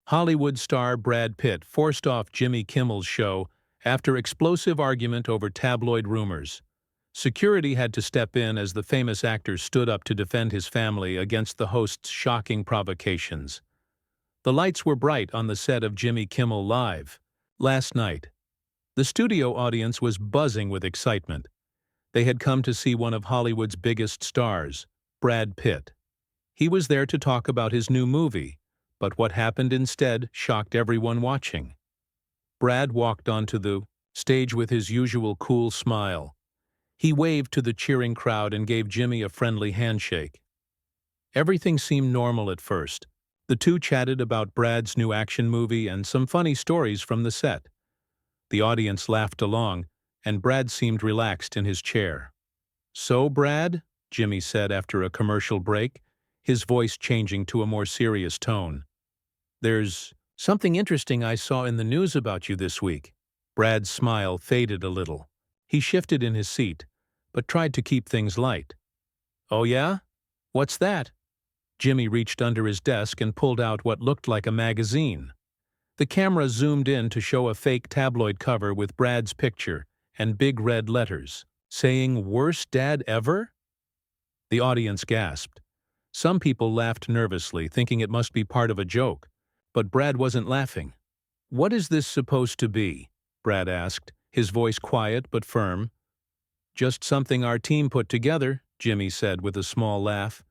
Hollywood star Brad Pitt forced off Jimmy Kimmel's show after explosive argument over tabloid rumors. Security had to step in as the famous actor stood up to defend his family against the host's shocking provocations. The lights were bright on the set of Jimmy Kimmel Live last night. The studio audience was buzzing with excitement. They had come to see one of Hollywood's biggest stars, Brad Pitt. He was there to talk about his new movie, but what happened instead shocked everyone watching. Brad walked onto the stage with his usual cool smile. He waved to the cheering crowd and gave Jimmy a friendly handshake. Everything seemed normal at first. The two chatted about Brad's new action movie and some funny stories from the set. The audience laughed along, and Brad seemed relaxed in his chair. "So, Brad," Jimmy said after a commercial break, his voice changing to a more serious tone. "There's something interesting I saw in the news about you this week." Brad's smile faded a little. He shifted in his seat, but tried to keep things light. "Oh yeah? What's that?" Jimmy reached under his desk and pulled out what looked like a magazine. The camera zoomed in to show a fake tabloid cover with Brad's picture and big red letters, saying, "Worst dad ever?" The audience gasped. Some people laughed nervously, thinking it must be part of a joke. But Brad wasn't laughing. "What is this supposed to be?" Brad asked, his voice quiet but firm. "Just something our team put together," Jimmy said with a small laugh.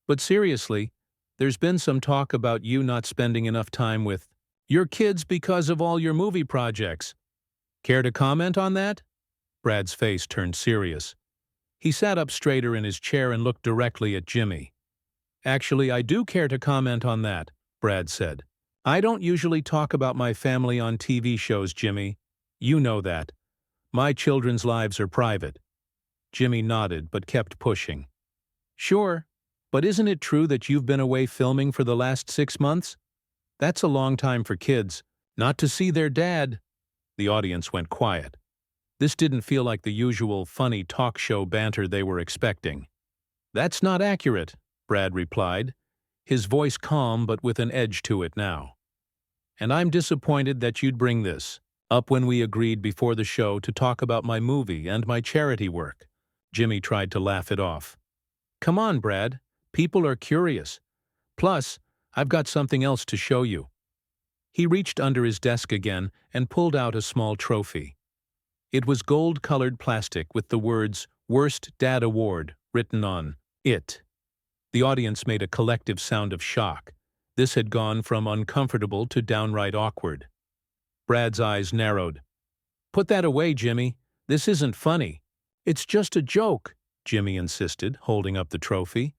"But seriously, there's been some talk about you not spending enough time with your kids because of all your movie projects. Care to comment on that?" Brad's face turned serious. He sat up straighter in his chair and looked directly at Jimmy. "Actually, I do care to comment on that," Brad said. "I don't usually talk about my family on TV shows, Jimmy. You know that. My children's lives are private." Jimmy nodded but kept pushing. "Sure, but isn't it true that you've been away filming for the last 6 months? That's a long time for kids not to see their dad." The audience went quiet. This didn't feel like the usual funny talk show banter they were expecting. "That's not accurate," Brad replied, his voice calm but with an edge to it now. "And I'm disappointed that you'd bring this up when we agreed before the show to talk about my movie and my charity work." Jimmy tried to laugh it off. "Come on, Brad. People are curious. Plus, I've got something else to show you." He reached under his desk again and pulled out a small trophy. It was gold-colored plastic with the words "Worst Dad Award" written on it. The audience made a collective sound of shock. This had gone from uncomfortable to downright awkward. Brad's eyes narrowed. "Put that away, Jimmy. This isn't funny." "It's just a joke," Jimmy insisted, holding up the trophy.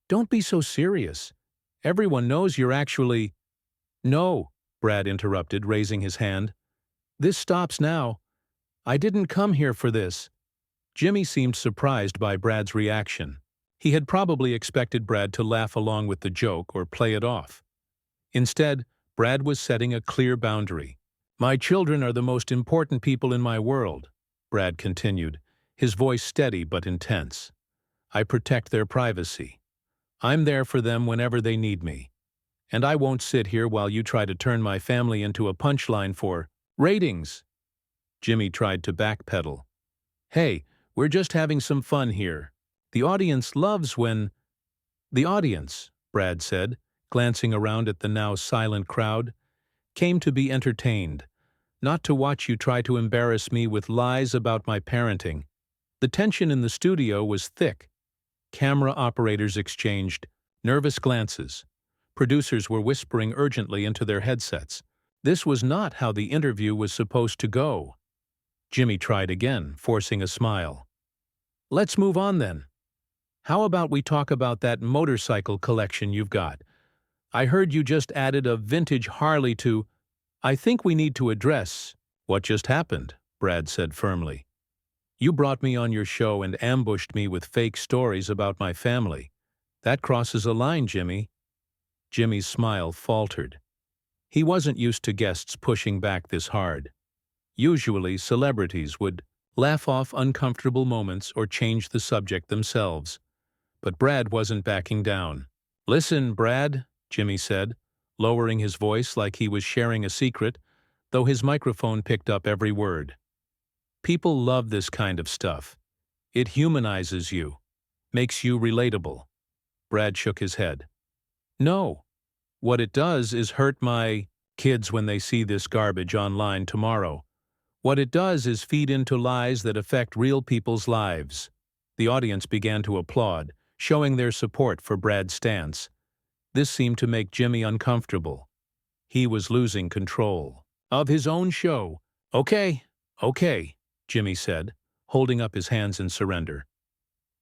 "Don't be so serious. Everyone knows you're actually—" "No," Brad interrupted, raising his hand. "This stops now. I didn't come here for this." Jimmy seemed surprised by Brad's reaction. He had probably expected Brad to laugh along with the joke or play it off. Instead, Brad was setting a clear boundary. "My children are the most important people in my world," Brad continued, his voice steady but intense. "I protect their privacy. I'm there for them whenever they need me. And I won't sit here while you try to turn my family into a punchline for ratings." Jimmy tried to backpedal. "Hey, we're just having some fun here. The audience loves when—" "The audience," Brad said, glancing around at the now silent crowd, "came to be entertained, not to watch you try to embarrass me with lies about my parenting." The tension in the studio was thick. Camera operators exchanged nervous glances. Producers were whispering urgently into their headsets. This was not how the interview was supposed to go. Jimmy tried again, forcing a smile. "Let's move on then. How about we talk about that motorcycle collection you've got? I heard you just added a vintage Harley to—" "I think we need to address what just happened," Brad said firmly. "You brought me on your show and ambushed me with fake stories about my family. That crosses a line, Jimmy." Jimmy's smile faltered. He wasn't used to guests pushing back this hard. Usually, celebrities would laugh off uncomfortable moments or change the subject themselves. But Brad wasn't backing down. "Listen, Brad," Jimmy said, lowering his voice like he was sharing a secret, though his microphone picked up every word. People love this kind of stuff. It humanizes you, makes you relatable. Brad shook his head. No. What it does is hurt my kids when they see this garbage online tomorrow. What it does is feed into lies that affect real people's lives. The audience began to applaud, showing their support for Brad's stance. This seemed to make Jimmy uncomfortable. He was losing control of his own show. Okay, Jimmy said, holding up his hands in surrender.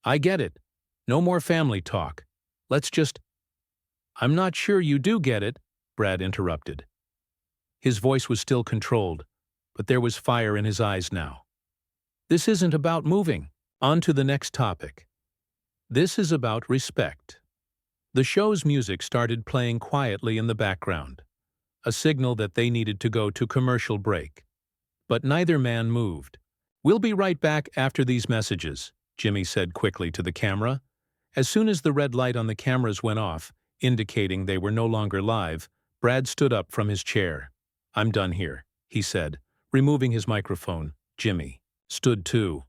I get it. No more family talk. Let's just— I'm not sure you do get it, Brad interrupted. His voice was still controlled, but there was fire in his eyes now. This isn't about moving. On to the next topic. This is about respect. The show's music started playing quietly in the background, a signal that they needed to go to commercial break. But neither man moved. We'll be right back after these messages, Jimmy said quickly to the camera. As soon as the red light on the cameras went off, indicating they were no longer live, Brad stood up from his chair. I'm done here, he said, removing his microphone. Jimmy stood too.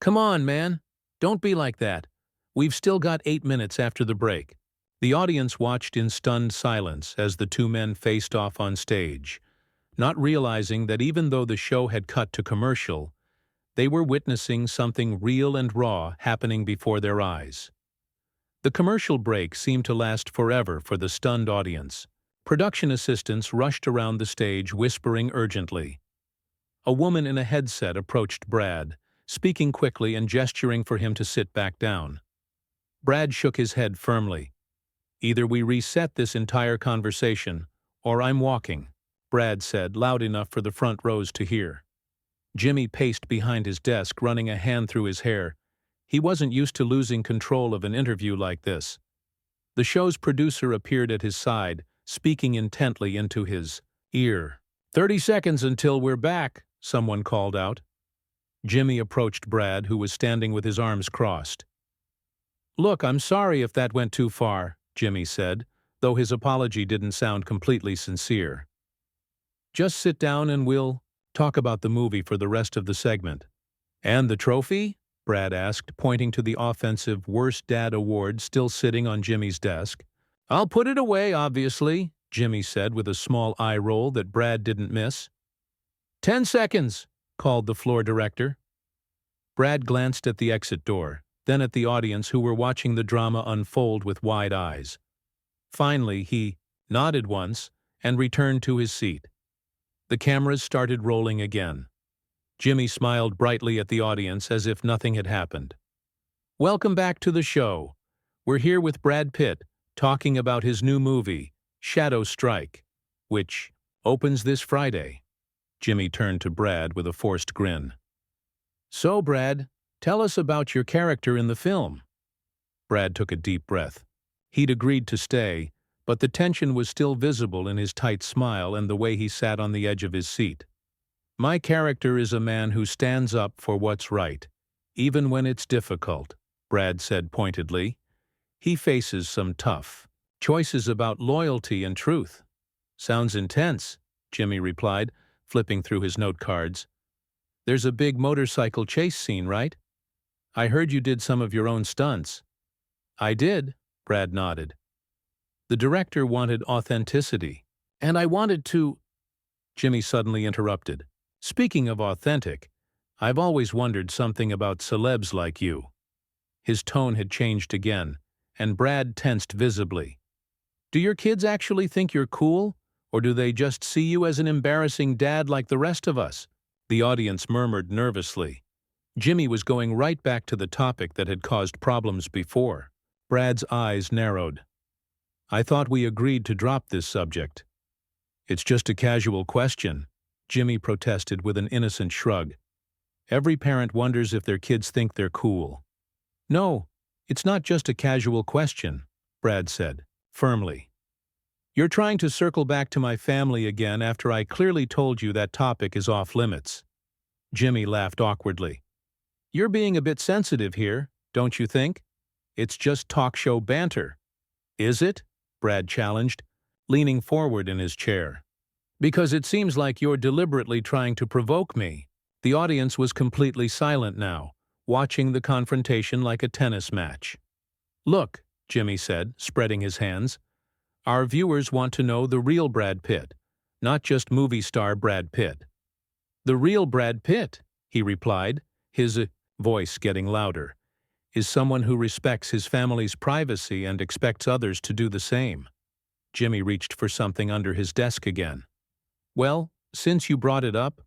Come on, man. Don't be like that. We've still got 8 minutes after the break. The audience watched in stunned silence as the two men faced off on stage, not realizing that even though the show had cut to commercial, they were witnessing something real and raw happening before their eyes. The commercial break seemed to last forever for the stunned audience. Production assistants rushed around the stage whispering urgently. A woman in a headset approached Brad, speaking quickly and gesturing for him to sit back down. Brad shook his head firmly. Either we reset this entire conversation, or I'm walking, Brad said, loud enough for the front rows to hear. Jimmy paced behind his desk, running a hand through his hair. He wasn't used to losing control of an interview like this. The show's producer appeared at his side, speaking intently into his ear. 30 seconds until we're back, someone called out. Jimmy approached Brad, who was standing with his arms crossed. Look, I'm sorry if that went too far, Jimmy said, though his apology didn't sound completely sincere. Just sit down and we'll talk about the movie for the rest of the segment. And the trophy? Brad asked, pointing to the offensive Worst Dad award still sitting on Jimmy's desk. I'll put it away, obviously, Jimmy said with a small eye roll that Brad didn't miss. 10 seconds, called the floor director. Brad glanced at the exit door, then at the audience who were watching the drama unfold with wide eyes. Finally, he nodded once and returned to his seat. The cameras started rolling again. Jimmy smiled brightly at the audience as if nothing had happened. Welcome back to the show. We're here with Brad Pitt, talking about his new movie, Shadow Strike, which opens this Friday. Jimmy turned to Brad with a forced grin. So, Brad, tell us about your character in the film. Brad took a deep breath. He'd agreed to stay, but the tension was still visible in his tight smile and the way he sat on the edge of his seat. My character is a man who stands up for what's right, even when it's difficult, Brad said pointedly. He faces some tough choices about loyalty and truth. Sounds intense, Jimmy replied, flipping through his note cards. There's a big motorcycle chase scene, right? I heard you did some of your own stunts. I did, Brad nodded. The director wanted authenticity, and I wanted to— Jimmy suddenly interrupted. Speaking of authentic, I've always wondered something about celebs like you. His tone had changed again, and Brad tensed visibly. Do your kids actually think you're cool, or do they just see you as an embarrassing dad like the rest of us? The audience murmured nervously. Jimmy was going right back to the topic that had caused problems before. Brad's eyes narrowed. I thought we agreed to drop this subject. It's just a casual question, Jimmy protested with an innocent shrug. Every parent wonders if their kids think they're cool. No, it's not just a casual question, Brad said, firmly. You're trying to circle back to my family again after I clearly told you that topic is off limits. Jimmy laughed awkwardly. You're being a bit sensitive here, don't you think? It's just talk show banter. Is it? Brad challenged. leaning forward in his chair. "Because it seems like you're deliberately trying to provoke me." The audience was completely silent now, watching the confrontation like a tennis match. "Look," Jimmy said, spreading his hands, "our viewers want to know the real Brad Pitt, not just movie star Brad Pitt." "The real Brad Pitt," he replied, his voice getting louder, "is someone who respects his family's privacy and expects others to do the same." Jimmy reached for something under his desk again. "Well, since you brought it up—"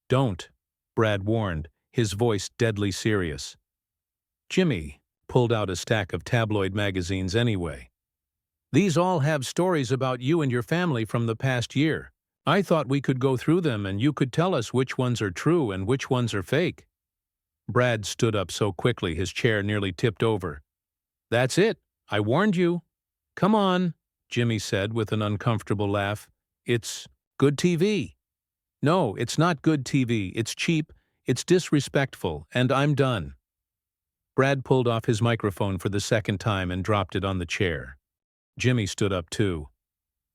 "Don't," Brad warned, his voice deadly serious. Jimmy pulled out a stack of tabloid magazines anyway. "These all have stories about you and your family from the past year. I thought we could go through them and you could tell us which ones are true and which ones are fake." Brad stood up so quickly his chair nearly tipped over. "That's it. I warned you." "Come on," Jimmy said with an uncomfortable laugh. "It's good TV." "No, it's not good TV. It's cheap, it's disrespectful, and I'm done." Brad pulled off his microphone for the second time and dropped it on the chair. Jimmy stood up too.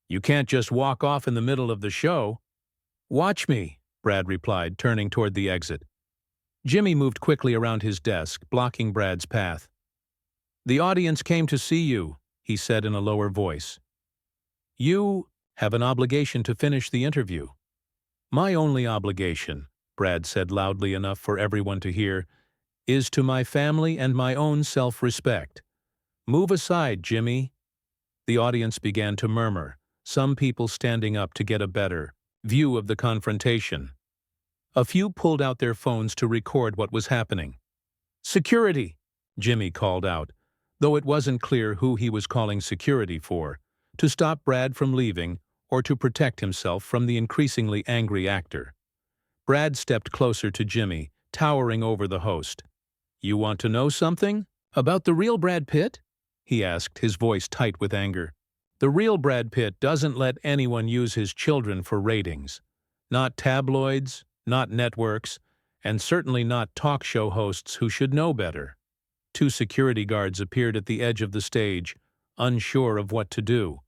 "You can't just walk off in the middle of the show." "Watch me," Brad replied, turning toward the exit. Jimmy moved quickly around his desk, blocking Brad's path. "The audience came to see you," he said in a lower voice. "You have an obligation to finish the interview." "My only obligation," Brad said loudly enough for everyone to hear, "is to my family and my own self-respect. Move aside, Jimmy." The audience began to murmur, some people standing up to get a better view of the confrontation. A few pulled out their phones to record what was happening. "Security!" Jimmy called out, though it wasn't clear who he was calling security for, to stop Brad from leaving or to protect himself from the increasingly angry actor. Brad stepped closer to Jimmy, towering over the host. "You want to know something? About the real Brad Pitt?" he asked, his voice tight with anger. "The real Brad Pitt doesn't let anyone use his children for ratings. Not tabloids, not networks, and certainly not talk show hosts who should know better." Two security guards appeared at the edge of the stage, unsure of what to do.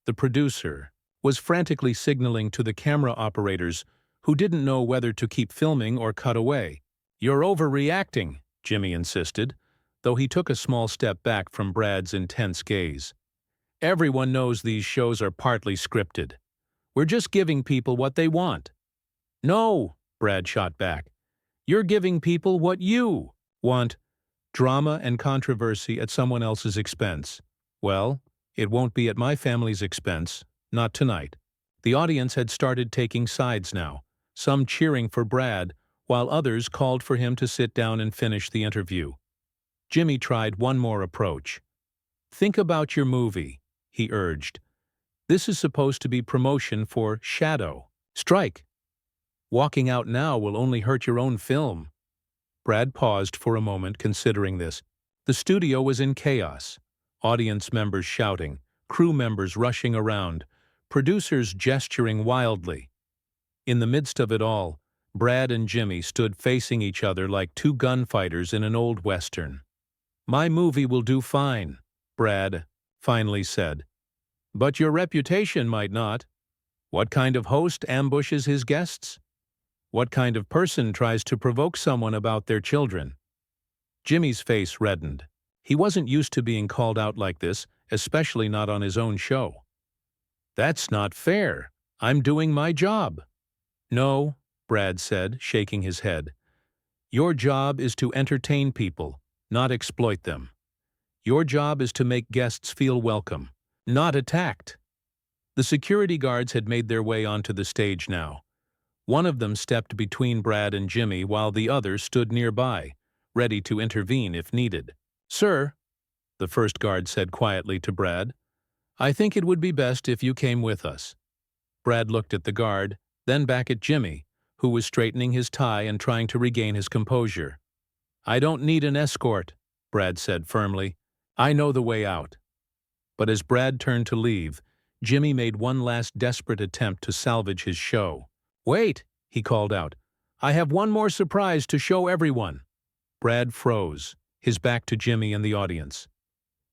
The producer was frantically signaling to the camera operators who didn't know whether to keep filming or cut away. "You're overreacting," Jimmy insisted, though he took a small step back from Brad's intense gaze. "Everyone knows these shows are partly scripted. We're just giving people what they want." "No," Brad shot back. "You're giving people what you want. Drama and controversy at someone else's expense. Well, it won't be at my family's expense, not tonight." The audience had started taking sides now, some cheering for Brad, while others called for him to sit down and finish the interview. Jimmy tried one more approach. "Think about your movie," he urged. "This is supposed to be promotion for Shadow. Strike. Walking out now will only hurt your own film." Brad paused for a moment, considering this. The studio was in chaos. Audience members shouting, crew members rushing around, producers gesturing wildly. In the midst of it all, Brad and Jimmy stood facing each other like two gunfighters in an old western. "My movie will do fine," Brad finally said. "But your reputation might not. What kind of host ambushes his guests? What kind of person tries to provoke someone about their children?" Jimmy's face reddened. He wasn't used to being called out like this, especially not on his own show. "That's not fair. I'm doing my job." "No," Brad said, shaking his head. "Your job is to entertain people, not exploit them. Your job is to make guests feel welcome, not attacked." The security guards had made their way onto the stage now. One of them stepped between Brad and Jimmy while the other stood nearby, ready to intervene if needed. "Sir," the first guard said quietly to Brad, "I think it would be best if you came with us." Brad looked at the guard, then back at Jimmy, who was straightening his tie and trying to regain his composure. "I don't need an escort," Brad said firmly. "I know the way out." But as Brad turned to leave, Jimmy made one last desperate attempt to salvage his show. "Wait," he called out. "I have one more surprise to show everyone." Brad froze, his back to Jimmy and the audience.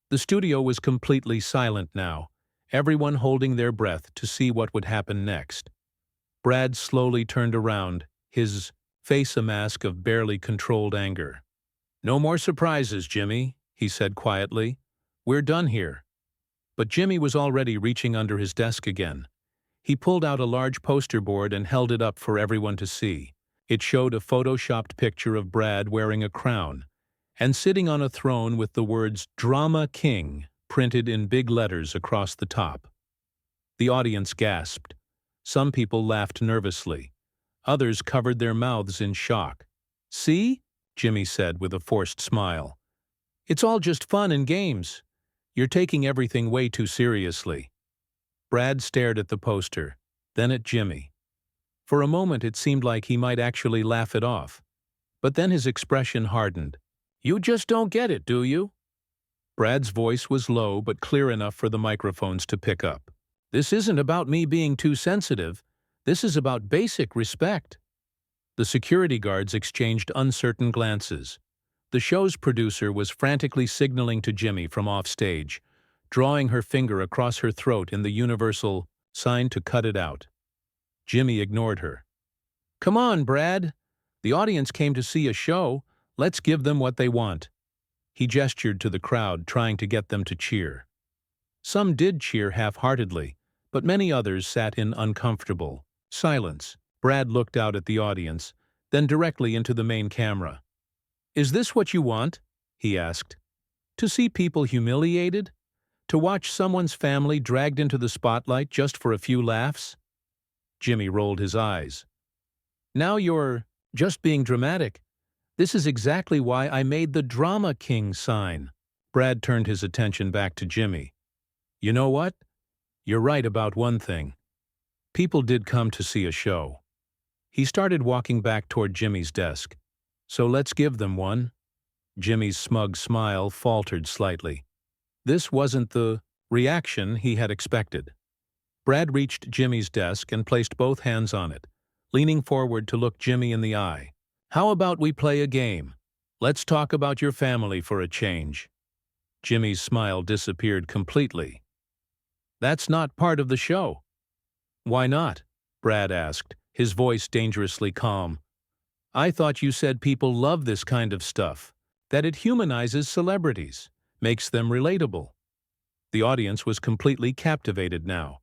The studio was completely silent now, everyone holding their breath to see what would happen next. Brad slowly turned around, his face a mask of barely controlled anger. "No more surprises, Jimmy," he said quietly. "We're done here." But Jimmy was already reaching under his desk again. He pulled out a large poster board and held it up for everyone to see. It showed a photoshopped picture of Brad wearing a crown and sitting on a throne with the words "Drama King" printed in big letters across the top. The audience gasped. Some people laughed nervously. Others covered their mouths in shock. "See?" Jimmy said with a forced smile. "It's all just fun and games. You're taking everything way too seriously." Brad stared at the poster, then at Jimmy. For a moment it seemed like he might actually laugh it off. But then his expression hardened. "You just don't get it, do you?" Brad's voice was low but clear enough for the microphones to pick up. "This isn't about me being too sensitive. This is about basic respect." The security guards exchanged uncertain glances. The show's producer was frantically signaling to Jimmy from offstage, drawing her finger across her throat in the universal sign to cut it out. Jimmy ignored her. "Come on, Brad. The audience came to see a show. Let's give them what they want." He gestured to the crowd, trying to get them to cheer. Some did cheer half-heartedly, but many others sat in uncomfortable silence. Brad looked out at the audience, then directly into the main camera. "Is this what you want?" he asked. "To see people humiliated? To watch someone's family dragged into the spotlight just for a few laughs?" Jimmy rolled his eyes. "Now you're just being dramatic. This is exactly why I made the Drama King sign." Brad turned his attention back to Jimmy. "You know what? You're right about one thing. People did come to see a show." He started walking back toward Jimmy's desk. "So let's give them one." Jimmy's smug smile faltered slightly. This wasn't the reaction he had expected. Brad reached Jimmy's desk and placed both hands on it, leaning forward to look Jimmy in the eye. "How about we play a game? Let's talk about your family for a change." Jimmy's smile disappeared completely. "That's not part of the show." "Why not?" Brad asked, his voice dangerously calm. "I thought you said people love this kind of stuff, that it humanizes celebrities, makes them relatable." The audience was completely captivated now.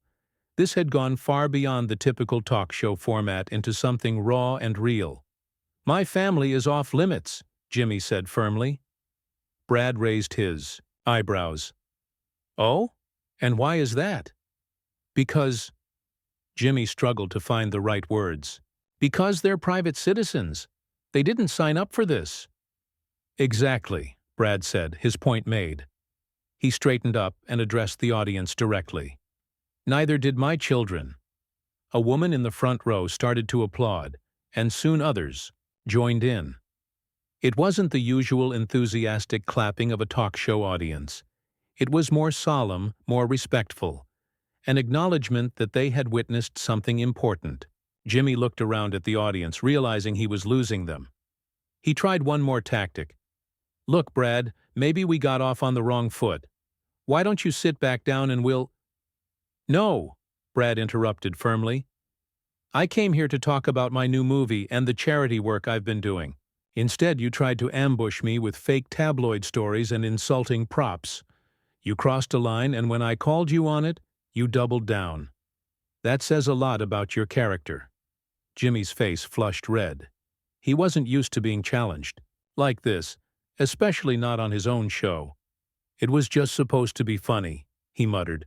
This had gone far beyond the typical talk show format into something raw and real. "My family is off limits," Jimmy said firmly. Brad raised his eyebrows. "Oh? And why is that?" "Because—" Jimmy struggled to find the right words. "Because they're private citizens. They didn't sign up for this." "Exactly," Brad said, his point made. He straightened up and addressed the audience directly. "Neither did my children." A woman in the front row started to applaud, and soon others joined in. It wasn't the usual enthusiastic clapping of a talk show audience. It was more solemn, more respectful, an acknowledgement that they had witnessed something important. Jimmy looked around at the audience, realizing he was losing them. He tried one more tactic. "Look, Brad, maybe we got off on the wrong foot. Why don't you sit back down and we'll—" "No," Brad interrupted firmly. "I came here to talk about my new movie and the charity work I've been doing. Instead, you tried to ambush me with fake tabloid stories and insulting props. You crossed a line, and when I called you on it, you doubled down. That says a lot about your character." Jimmy's face flushed red. He wasn't used to being challenged like this, especially not on his own show. "It was just supposed to be funny," he muttered.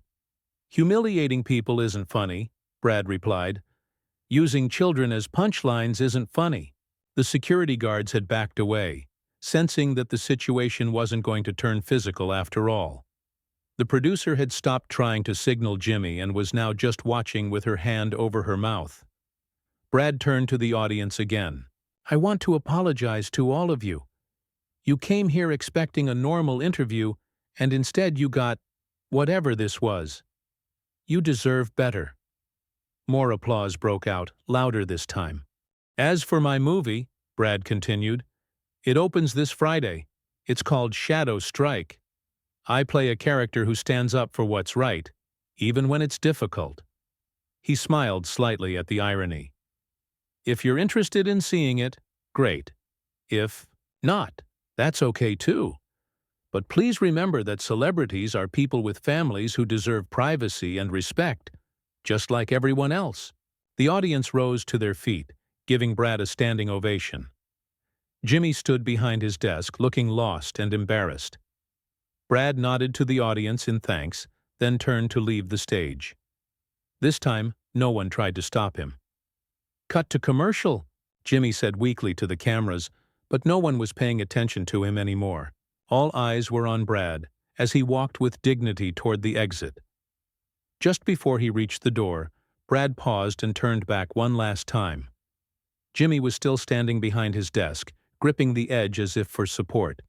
"Humiliating people isn't funny," Brad replied. "Using children as punchlines isn't funny." The security guards had backed away, sensing that the situation wasn't going to turn physical after all. The producer had stopped trying to signal Jimmy and was now just watching with her hand over her mouth. Brad turned to the audience again. "I want to apologize to all of you. You came here expecting a normal interview, and instead you got whatever this was. You deserve better." More applause broke out, louder this time. "As for my movie," Brad continued, "it opens this Friday. It's called Shadow Strike. I play a character who stands up for what's right, even when it's difficult." He smiled slightly at the irony. "If you're interested in seeing it, great. If not, that's okay too. But please remember that celebrities are people with families who deserve privacy and respect, just like everyone else." The audience rose to their feet, giving Brad a standing ovation. Jimmy stood behind his desk, looking lost and embarrassed. Brad nodded to the audience in thanks, then turned to leave the stage. This time, no one tried to stop him. "Cut to commercial," Jimmy said weakly to the cameras, but no one was paying attention to him anymore. All eyes were on Brad, as he walked with dignity toward the exit. Just before he reached the door, Brad paused and turned back one last time. Jimmy was still standing behind his desk, gripping the edge as if for support.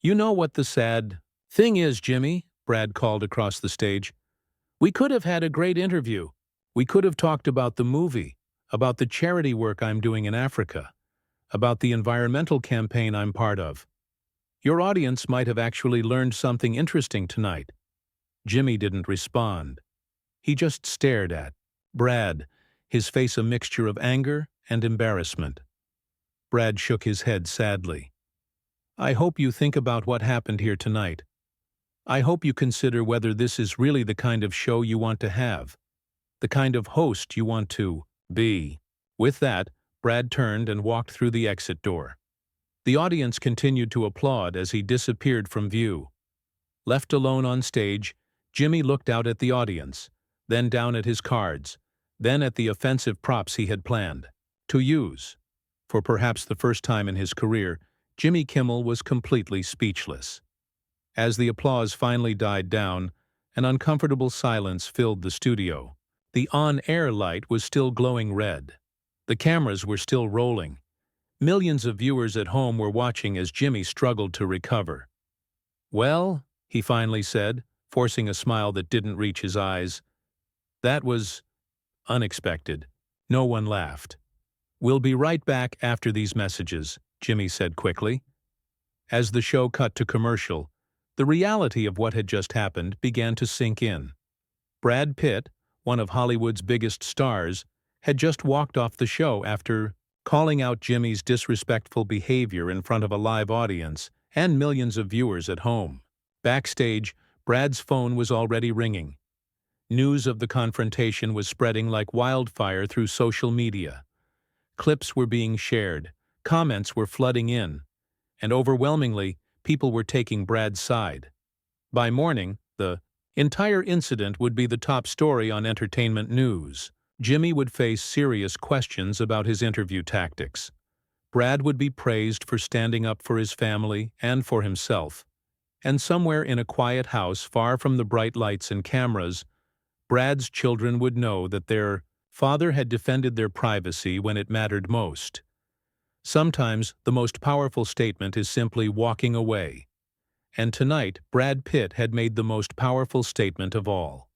"You know what the sad thing is, Jimmy," Brad called across the stage. "We could have had a great interview. We could have talked about the movie, about the charity work I'm doing in Africa, about the environmental campaign I'm part of. Your audience might have actually learned something interesting tonight." Jimmy didn't respond. He just stared at Brad, his face a mixture of anger and embarrassment. Brad shook his head sadly. "I hope you think about what happened here tonight. I hope you consider whether this is really the kind of show you want to have, the kind of host you want to be." With that, Brad turned and walked through the exit door. The audience continued to applaud as he disappeared from view. Left alone on stage, Jimmy looked out at the audience, then down at his cards, then at the offensive props he had planned to use. For perhaps the first time in his career, Jimmy Kimmel was completely speechless. As the applause finally died down, an uncomfortable silence filled the studio. The on-air light was still glowing red. The cameras were still rolling. Millions of viewers at home were watching as Jimmy struggled to recover. "Well," he finally said, forcing a smile that didn't reach his eyes, "that was unexpected." No one laughed. "We'll be right back after these messages," Jimmy said quickly. As the show cut to commercial, the reality of what had just happened began to sink in. Brad Pitt, one of Hollywood's biggest stars, had just walked off the show after calling out Jimmy's disrespectful behavior in front of a live audience and millions of viewers at home. Backstage, Brad's phone was already ringing. News of the confrontation was spreading like wildfire through social media. Clips were being shared, comments were flooding in, and overwhelmingly, people were taking Brad's side. By morning, the entire incident would be the top story on entertainment news. Jimmy would face serious questions about his interview tactics. Brad would be praised for standing up for his family and for himself. And somewhere in a quiet house far from the bright lights and cameras, Brad's children would know that their father had defended their privacy when it mattered most. Sometimes the most powerful statement is simply walking away. And tonight, Brad Pitt had made the most powerful statement of all.